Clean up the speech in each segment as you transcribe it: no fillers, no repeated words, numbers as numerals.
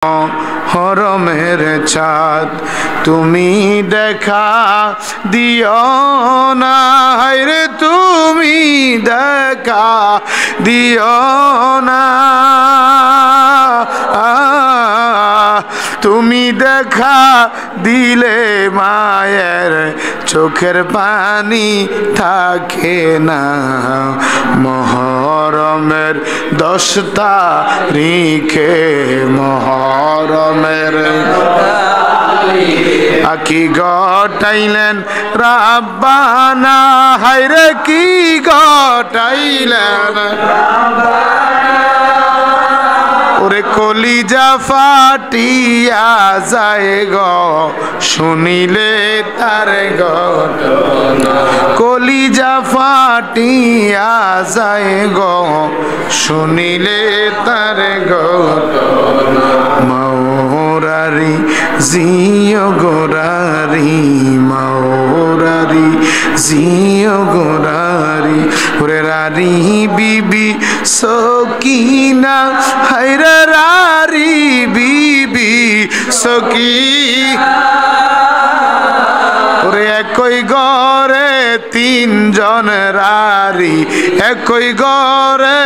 হরমের চাঁদ তুমি দেখা দিও না, হায়রে তুমি দেখা দিও না, তুমি দেখা দিলে মায়ের চোখের পানি থাকে না। মহরমের 10 তারিখে মহরমের আকি গটাইলেন রাব্বানা, হায়রে কি গটাইলেন ওরে কলিজা ফাটিয়া যায় গো শুনিলে তার ঘটনা, কলিজা ফাটিয়া যায় গো শুনিলে তার ঘটনা। মাওরারি জিও গোরারি, মাওরারি জিও গোরারি, ওরে রারি বিবি সকিনা, হায়রে রারি বিবি সকিনা, ওরে একই ঘরে 3 জন রারি, একই ঘরে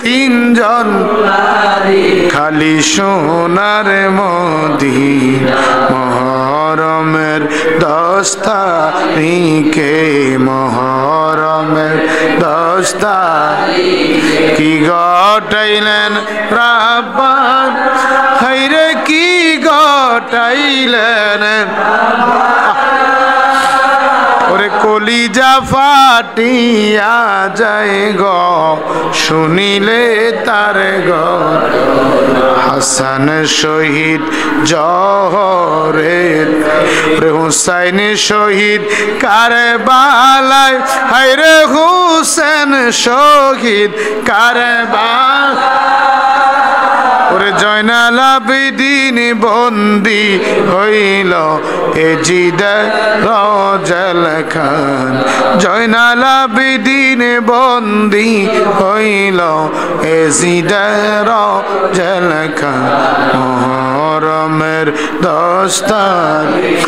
3 জন রারি, খালি সোনার মদিনা। মহরমের 10 তারিখে মহরমের 10 তারিখে কি ঘটাইলেন রাব্বান, হায়রে কি ঘটাইলেন ওরে কলিজা ফাটিয়া যায় গো শুনিলে তার ঘটনা। হাসান শহীদ জহরে, হুসাইন শহীদ কারবালায়, হায়রে হুসেন শহীদ কারবালায়, ওরে জয়নাল আবেদিন বন্দি হইল এজিদের জেলখান, জয়নাল আবেদিন বন্দি হইল এজিদের জেলখান। মহরমের 10 তারিখ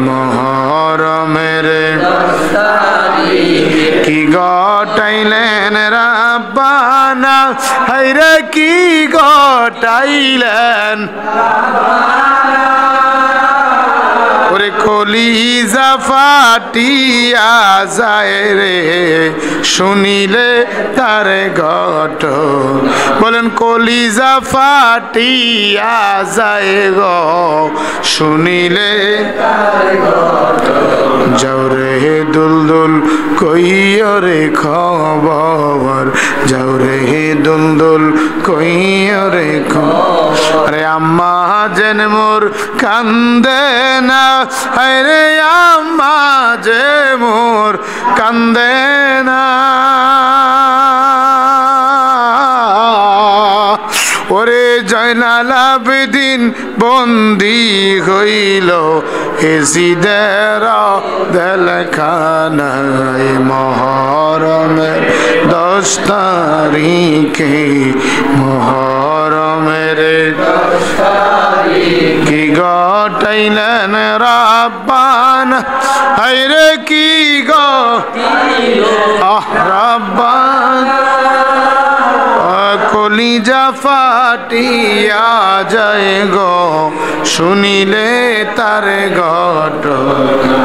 মহরমের 10 তারিখ কি ঘটাইলেন রাব্বানা, হায়রে কি ঘটাইলেন ওরে কলিজা ফাটিয়া যায় রে শুনিলে তার ঘটনা। বলেন কলিজা ফাটিয়া যায় গো শুনিলে তার ঘটনা। যাও রে দুলদুল কইও রে খবর, যাও রে দুলদুল কইও রে খবর, আরে আম্মা যেন মোর কান্দে না, হায়রে আম্মা যে মোর কান্দে না, ওরে জয়নাল আবেদিন বন্দি হইল এজিদের জেলখানায়। মহরমের 10 তারিখে মহরমের 10 তারিখে কি ঘটাইলেন রাব্বানা, হায়রে কি রাব্বানা, কলিজা ফাটিয়া যায় গো শুনিলে তার ঘটনা।